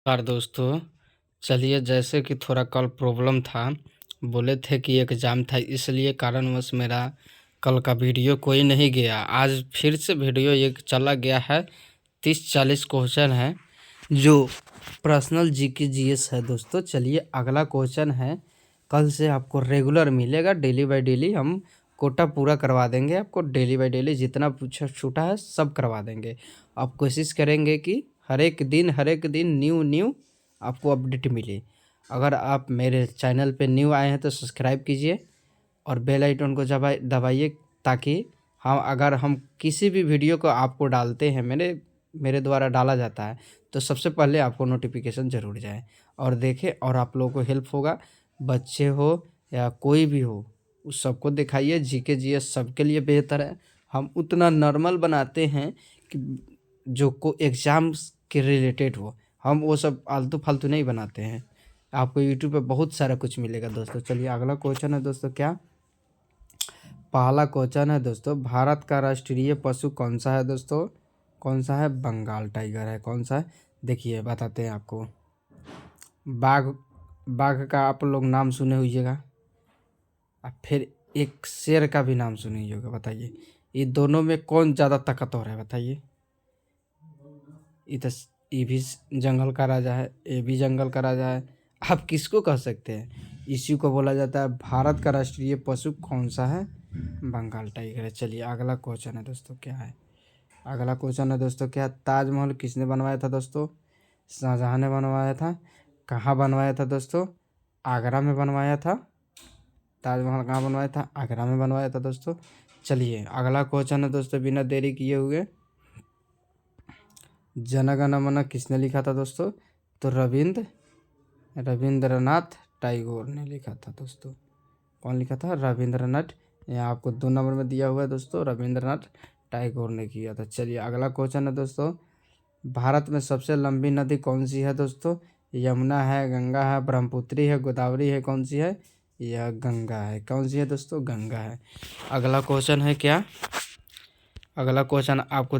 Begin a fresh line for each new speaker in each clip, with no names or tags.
नमस्कार दोस्तों। चलिए, जैसे कि थोड़ा कल प्रॉब्लम था, बोले थे कि एग्ज़ाम था, इसलिए कारणवश मेरा कल का वीडियो कोई नहीं गया। आज फिर से वीडियो एक चला गया है। 30-40 क्वेश्चन है जो पर्सनल जीके जीएस है दोस्तों। चलिए, अगला क्वेश्चन है, कल से आपको रेगुलर मिलेगा, डेली बाय डेली हम कोटा पूरा करवा देंगे। आपको डेली बाय डेली जितना पूछा छूटा है सब करवा देंगे। आप कोशिश करेंगे कि हर एक दिन न्यू आपको अपडेट मिले। अगर आप मेरे चैनल पे न्यू आए हैं तो सब्सक्राइब कीजिए और बेल आइकन को दबाइए, ताकि अगर हम किसी भी वीडियो को आपको डालते हैं, मेरे द्वारा डाला जाता है, तो सबसे पहले आपको नोटिफिकेशन ज़रूर जाए और देखें, और आप लोगों को हेल्प होगा। बच्चे हो या कोई भी हो, उस सबको दिखाइए। जीके जीएस सबके लिए बेहतर है। हम उतना नॉर्मल बनाते हैं कि जो को एग्ज़ाम्स के रिलेटेड हो, हम वो सब आलतू फालतू नहीं बनाते हैं। आपको यूट्यूब पे बहुत सारा कुछ मिलेगा दोस्तों। चलिए, अगला क्वेश्चन है दोस्तों, क्या पहला क्वेश्चन है दोस्तों, भारत का राष्ट्रीय पशु कौन सा है दोस्तों? कौन सा है? बंगाल टाइगर है। कौन सा है? देखिए, बताते हैं आपको। बाघ, बाघ का आप लोग नाम सुने होइएगा, और फिर एक शेर का भी नाम सुने होगा। बताइए, ये दोनों में कौन ज़्यादा ताकतवर है? बताइए। ये तो ये भी जंगल का राजा है, ये भी जंगल का राजा है। आप किसको कह सकते हैं? इसी को बोला जाता है भारत का राष्ट्रीय पशु कौन सा है? बंगाल टाइगर है। चलिए, अगला क्वेश्चन है दोस्तों, क्या है? अगला क्वेश्चन है दोस्तों, क्या ताजमहल किसने बनवाया था दोस्तों? शाहजहां ने बनवाया था। कहाँ बनवाया था दोस्तों? आगरा में बनवाया था। ताजमहल कहाँ बनवाया था? आगरा में बनवाया था दोस्तों। चलिए, अगला क्वेश्चन है दोस्तों, बिना देरी किए हुए, जनगण मन किसने लिखा था दोस्तों? तो रविंद्रनाथ टैगोर ने लिखा था दोस्तों। कौन लिखा था? रविंद्रनाथ। यहाँ आपको 2 नंबर में दिया हुआ है दोस्तों, रविंद्रनाथ टैगोर ने किया था। चलिए, अगला क्वेश्चन है दोस्तों, भारत में सबसे लंबी नदी कौन सी है दोस्तों? यमुना है, गंगा है, ब्रह्मपुत्री है, गोदावरी है? कौन सी है? यह गंगा है। कौन सी है दोस्तों? गंगा है। अगला क्वेश्चन है, क्या अगला क्वेश्चन आपको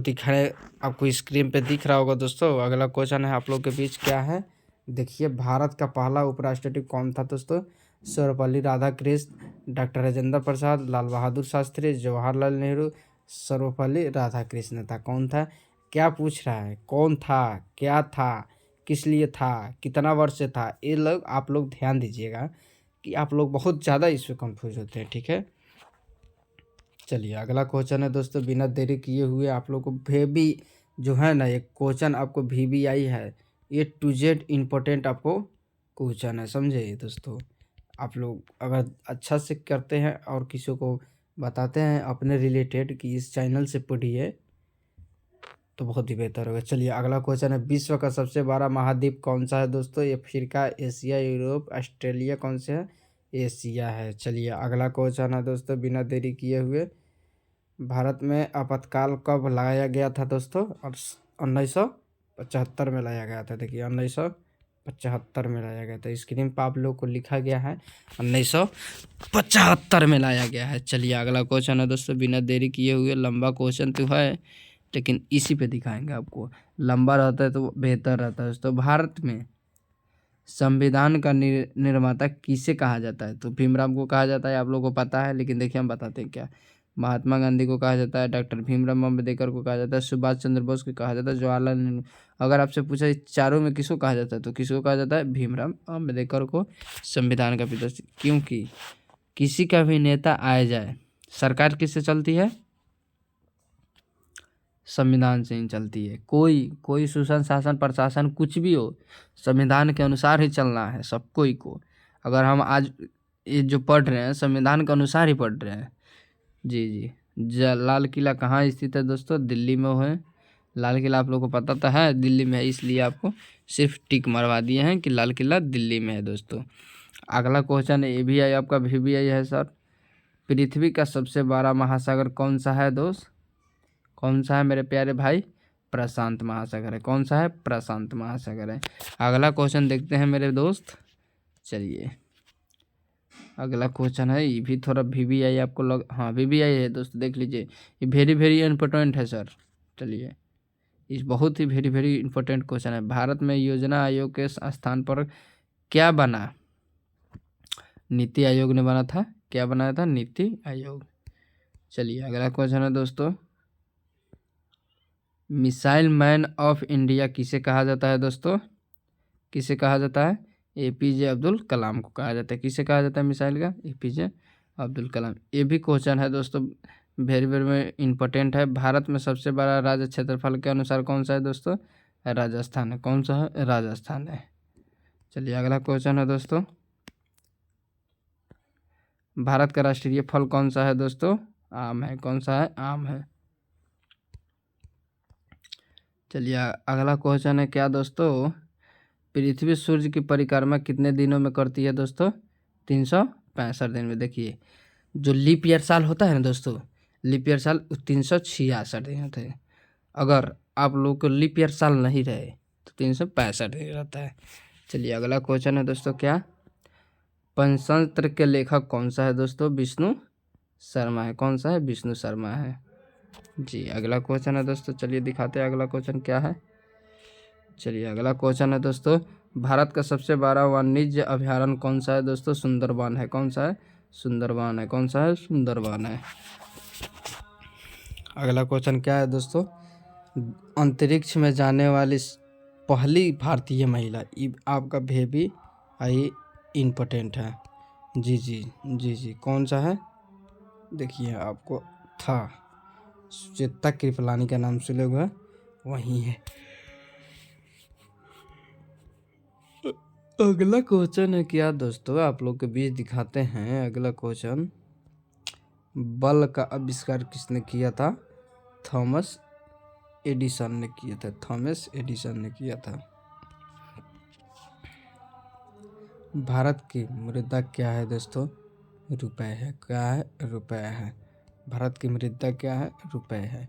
आपको स्क्रीन पे दिख रहा होगा दोस्तों। अगला क्वेश्चन है आप लोग के बीच, क्या है? देखिए, भारत का पहला उपराष्ट्रपति कौन था दोस्तों? सर्वपल्ली राधाकृष्ण, डॉक्टर राजेंद्र प्रसाद, लाल बहादुर शास्त्री, जवाहरलाल नेहरू, सर्वपल्ली राधाकृष्ण था। कौन था? क्या पूछ रहा है? कौन था? क्या था? किस लिए था? कितना वर्ष से था? ये लोग आप लोग ध्यान दीजिएगा कि आप लोग बहुत ज़्यादा इसमें कंफ्यूज होते हैं, ठीक है। चलिए, अगला क्वेश्चन है दोस्तों, बिना देरी किए हुए आप लोग को भी जो है ना, एक क्वेश्चन आपको VBI है, ये टू जेड इम्पोर्टेंट आपको क्वेश्चन है, समझे दोस्तों। आप लोग अगर अच्छा से करते हैं और किसी को बताते हैं अपने रिलेटेड कि इस चैनल से पढ़िए, तो बहुत ही बेहतर होगा। चलिए, अगला क्वेश्चन है, विश्व का सबसे बड़ा महाद्वीप कौन सा है दोस्तों? ये अफ्रीका, एशिया, यूरोप, ऑस्ट्रेलिया? कौन से है? एशिया है। चलिए, अगला क्वेश्चन है दोस्तों, बिना देरी किए हुए, भारत में आपातकाल कब लाया गया था दोस्तों? और 1975 में लाया गया था। देखिए, 1975 में लाया गया था। स्क्रीन पर आप लोग को लिखा गया है 1975 में लाया गया है। चलिए, अगला क्वेश्चन है दोस्तों, बिना देरी किए हुए, लंबा क्वेश्चन तो है लेकिन इसी पे दिखाएंगे आपको। लंबा रहता है तो बेहतर रहता है दोस्तों। भारत में संविधान का निर्माता किसे कहा जाता है? तो भीमराव को कहा जाता है, आप लोगों को पता है, लेकिन देखिए हम बताते हैं क्या। महात्मा गांधी को कहा जाता है, डॉक्टर भीमराव अम्बेडकर को कहा जाता है, सुभाष चंद्र बोस को कहा जाता है, जवाहरलाल नेहरू। अगर आपसे पूछा इस चारों में किसको कहा जाता है, तो किसको कहा जाता है? भीमराव अम्बेडकर को संविधान का पिता। क्योंकि किसी का भी नेता आए जाए, सरकार किससे चलती है? संविधान से ही चलती है। कोई शासन शासन प्रशासन कुछ भी हो, संविधान के अनुसार ही चलना है सबको ही को। अगर हम आज ये जो पढ़ रहे हैं, संविधान के अनुसार ही पढ़ रहे हैं। जी जी। लाल किला कहाँ स्थित है दोस्तों? दिल्ली में है। लाल किला आप लोगों को पता तो है दिल्ली में है, इसलिए आपको सिर्फ टिक मरवा दिए हैं कि लाल किला दिल्ली में है दोस्तों। अगला क्वेश्चन है, ये भी आई आपका VBI है सर, पृथ्वी का सबसे बड़ा महासागर कौन सा है दोस्त? कौन सा है मेरे प्यारे भाई? प्रशांत महासागर है। कौन सा है? प्रशांत महासागर है। अगला क्वेश्चन देखते हैं मेरे दोस्त। चलिए, अगला क्वेश्चन है, ये भी थोड़ा VBI आपको हाँ VBI है दोस्त, देख लीजिए, ये वेरी वेरी इम्पोर्टेंट है सर। चलिए, इस बहुत ही वेरी वेरी इंपॉर्टेंट क्वेश्चन है। भारत में योजना आयोग के स्थान पर क्या बना? नीति आयोग ने बना था। क्या बनाया था? नीति आयोग। चलिए अगला क्वेश्चन है दोस्तों, मिसाइल मैन ऑफ इंडिया किसे कहा जाता है दोस्तों? किसे कहा जाता है? एपीजे अब्दुल कलाम को कहा जाता है। किसे कहा जाता है मिसाइल का? एपीजे अब्दुल कलाम। ये भी क्वेश्चन है दोस्तों, वेरी वेरी इंपॉर्टेंट है। भारत में सबसे बड़ा राज्य क्षेत्रफल के अनुसार कौन सा है दोस्तों? राजस्थान है। कौन सा है? राजस्थान है। चलिए अगला क्वेश्चन है दोस्तों, भारत का राष्ट्रीय फल कौन सा है दोस्तों? आम है। कौन सा है? आम है। चलिए अगला क्वेश्चन है क्या दोस्तों, पृथ्वी सूर्य की परिक्रमा कितने दिनों में करती है दोस्तों? 365 दिन में। देखिए जो लीप ईयर साल होता है ना दोस्तों, लीप ईयर साल 366 दिन होते हैं। अगर आप लोग को लीप ईयर साल नहीं रहे तो 365 दिन रहता है। चलिए अगला क्वेश्चन है दोस्तों, क्या पंचतंत्र के लेखक कौन सा है दोस्तों? विष्णु शर्मा है। कौन सा है? विष्णु शर्मा है जी। अगला क्वेश्चन है दोस्तों, चलिए दिखाते हैं अगला क्वेश्चन क्या है। चलिए अगला क्वेश्चन है दोस्तों, भारत का सबसे बड़ा वाणिज्य अभयारण्य कौन सा है दोस्तों? सुंदरबन है। कौन सा है? सुंदरबन है। कौन सा है? सुंदरबन है। अगला क्वेश्चन क्या है दोस्तों, अंतरिक्ष में जाने वाली पहली भारतीय महिला। ये आपका बेबी आई इम्पोर्टेंट है। जी जी जी जी। कौन सा है? देखिए आपको था सुचेता कृपलानी का नाम सुने हुए वही है। अगला क्वेश्चन है क्या दोस्तों, आप लोग के बीच दिखाते हैं। अगला क्वेश्चन, बल्ब का आविष्कार किसने किया था? थॉमस एडिसन ने किया था। थॉमस एडिसन ने किया था। भारत की मुद्रा क्या है दोस्तों? रुपए है। क्या है? रुपए है। भारत की मुद्रा क्या है? रुपए है।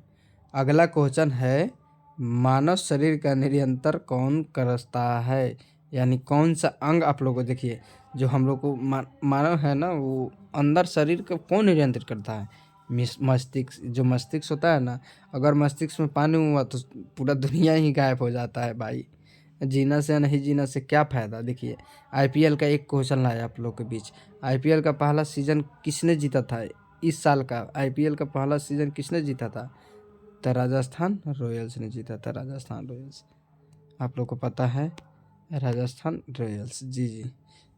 अगला क्वेश्चन है, मानव शरीर का नियंत्रण कौन करता है? यानी कौन सा अंग आप लोग को, देखिए जो हम लोग को मानव है ना, वो अंदर शरीर को कौन नियंत्रित करता है? मस्तिष्क। जो मस्तिष्क होता है ना, अगर मस्तिष्क में पानी हुआ तो पूरा दुनिया ही गायब हो जाता है भाई। जीना से नहीं जीना से क्या फ़ायदा। देखिए आईपीएल का एक क्वेश्चन लाया आप लोग के बीच, आईपीएल का पहला सीजन किसने जीता था? इस साल का आईपीएल का पहला सीजन किसने जीता था? तो राजस्थान रॉयल्स ने जीता था। राजस्थान रॉयल्स, आप लोग को पता है, राजस्थान रॉयल्स। जी जी।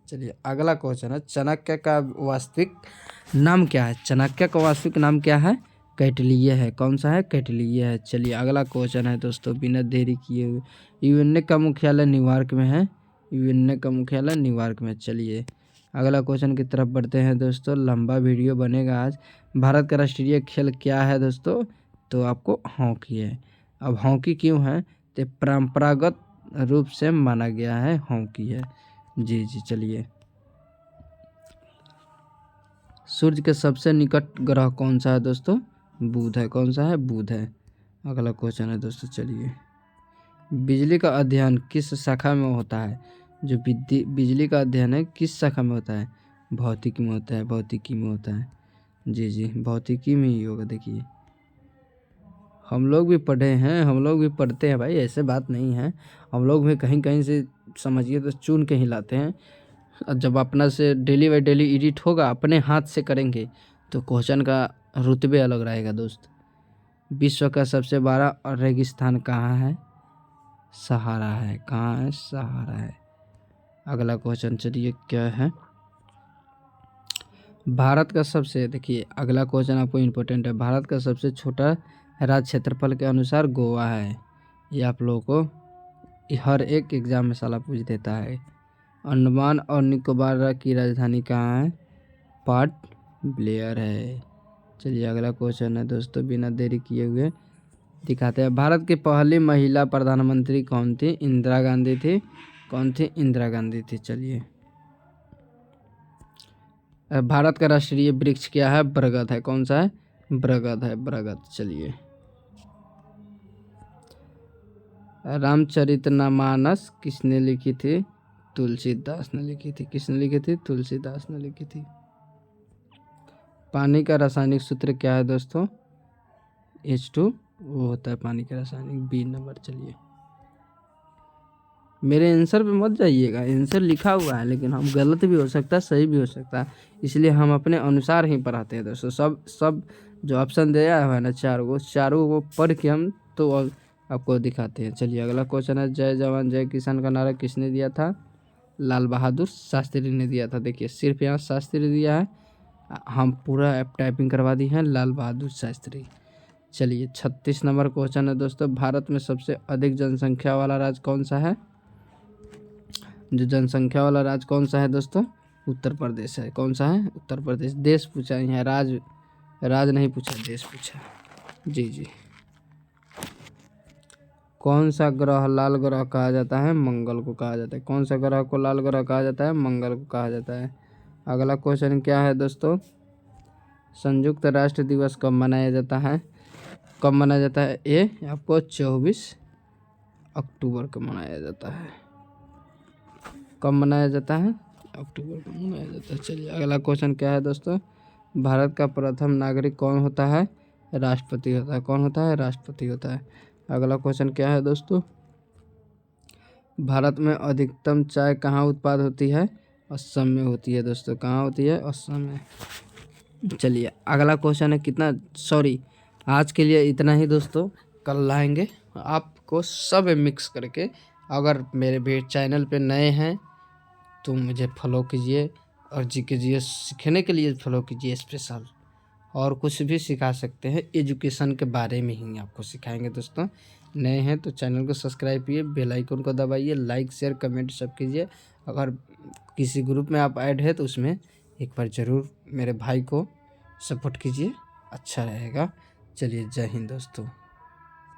चलिए अगला क्वेश्चन है, चाणक्य का वास्तविक नाम क्या है? चाणक्य का वास्तविक नाम क्या है? कौटिल्य है। कौन सा है? कौटिल्य है। चलिए अगला क्वेश्चन है दोस्तों, बिना देरी किए हुए, यूएनए का मुख्यालय न्यूयॉर्क में है। यूएनए का मुख्यालय न्यूयॉर्क में। चलिए अगला क्वेश्चन की तरफ बढ़ते हैं दोस्तों, लंबा वीडियो बनेगा आज। भारत का राष्ट्रीय खेल क्या है दोस्तों? तो आपको हॉकी है। अब हॉकी क्यों है? तो परंपरागत रूप से माना गया है, हॉकी है। जी जी। चलिए सूर्य के सबसे निकट ग्रह कौन सा है दोस्तों? बुध है। कौन सा है? बुध है। अगला क्वेश्चन है दोस्तों, चलिए बिजली का अध्ययन किस शाखा में होता है? जो बिजली का अध्ययन है किस शाखा में होता है? भौतिकी में होता है। भौतिकी में होता है। जी जी, भौतिकी में ही होगा। देखिए हम लोग भी पढ़े हैं, हम लोग भी पढ़ते हैं भाई, ऐसे बात नहीं है। हम लोग भी कहीं कहीं से समझिए तो चुन के ही लाते हैं। जब अपना से डेली बाई डेली एडिट होगा, अपने हाथ से करेंगे तो क्वेश्चन का रुतबे अलग रहेगा दोस्त। विश्व का सबसे बड़ा रेगिस्तान कहाँ है? सहारा है। कहाँ है? सहारा है। अगला क्वेश्चन चलिए क्या है, भारत का सबसे, देखिए अगला क्वेश्चन आपको इम्पोर्टेंट है, भारत का सबसे छोटा राज्य क्षेत्रफल के अनुसार गोवा है। ये आप लोगों को हर एक एग्जाम में साला पूछ देता है। अंडमान और निकोबार की राजधानी कहाँ है? पोर्ट ब्लेयर है। चलिए अगला क्वेश्चन है दोस्तों, बिना देरी किए हुए दिखाते हैं। भारत की पहली महिला प्रधानमंत्री कौन थी? इंदिरा गांधी थी। कौन थी? इंदिरा गांधी थी। चलिए भारत का राष्ट्रीय वृक्ष क्या है? बरगद है। कौन सा है? बरगद है। बरगद। चलिए रामचरितमानस किसने लिखी थी? तुलसीदास ने लिखी थी। किसने लिखी थी? तुलसीदास ने लिखी थी। पानी का रासायनिक सूत्र क्या है दोस्तों? H2O वो होता है पानी का रासायनिक। B number. चलिए, मेरे आंसर पे मत जाइएगा, आंसर लिखा हुआ है लेकिन हम गलत भी हो सकता है सही भी हो सकता है, इसलिए हम अपने अनुसार ही पढ़ाते हैं दोस्तों। सब सब जो ऑप्शन दिया हुआ है ना चारों को पढ़ के हम तो आपको दिखाते हैं। चलिए अगला क्वेश्चन है, जय जवान जय किसान का नारा किसने दिया था? लाल बहादुर शास्त्री ने दिया था। देखिए सिर्फ यहाँ शास्त्री दिया है, हम पूरा ऐप टाइपिंग करवा दी है लाल बहादुर शास्त्री। चलिए 36 नंबर क्वेश्चन है दोस्तों, भारत में सबसे अधिक जनसंख्या वाला राज्य कौन सा है? जो जनसंख्या वाला राज्य कौन सा है दोस्तों? उत्तर प्रदेश है। कौन सा है? उत्तर प्रदेश। देश पूछा है, राज नहीं पूछा, देश पूछा। जी जी। कौन सा ग्रह लाल ग्रह कहा जाता है? मंगल को कहा जाता है। कौन सा ग्रह को लाल ग्रह कहा जाता है? मंगल को कहा जाता है। अगला क्वेश्चन क्या है दोस्तों, संयुक्त राष्ट्र दिवस कब मनाया जाता है? कब मनाया जाता है? ये आपको 24 अक्टूबर को मनाया जाता है। कब मनाया जाता है? अक्टूबर को मनाया जाता है। चलिए अगला क्वेश्चन क्या है दोस्तों, भारत का प्रथम नागरिक कौन होता है? राष्ट्रपति होता है। कौन होता है? राष्ट्रपति होता है। अगला क्वेश्चन क्या है दोस्तों, भारत में अधिकतम चाय कहाँ उत्पाद होती है? असम में होती है दोस्तों। कहाँ होती है? असम में। चलिए अगला क्वेश्चन है कितना, सॉरी आज के लिए इतना ही दोस्तों, कल लाएंगे आपको सब मिक्स करके। अगर मेरे भी चैनल पे नए हैं तो मुझे फॉलो कीजिए, और जी के जी सीखने के लिए फॉलो कीजिए स्पेशल, और कुछ भी सिखा सकते हैं, एजुकेशन के बारे में ही आपको सिखाएंगे दोस्तों। नए हैं तो चैनल को सब्सक्राइब कीजिए, बेल आइकन को दबाइए, लाइक शेयर कमेंट सब कीजिए। अगर किसी ग्रुप में आप ऐड है तो उसमें एक बार ज़रूर मेरे भाई को सपोर्ट कीजिए, अच्छा रहेगा। चलिए जय हिंद दोस्तों।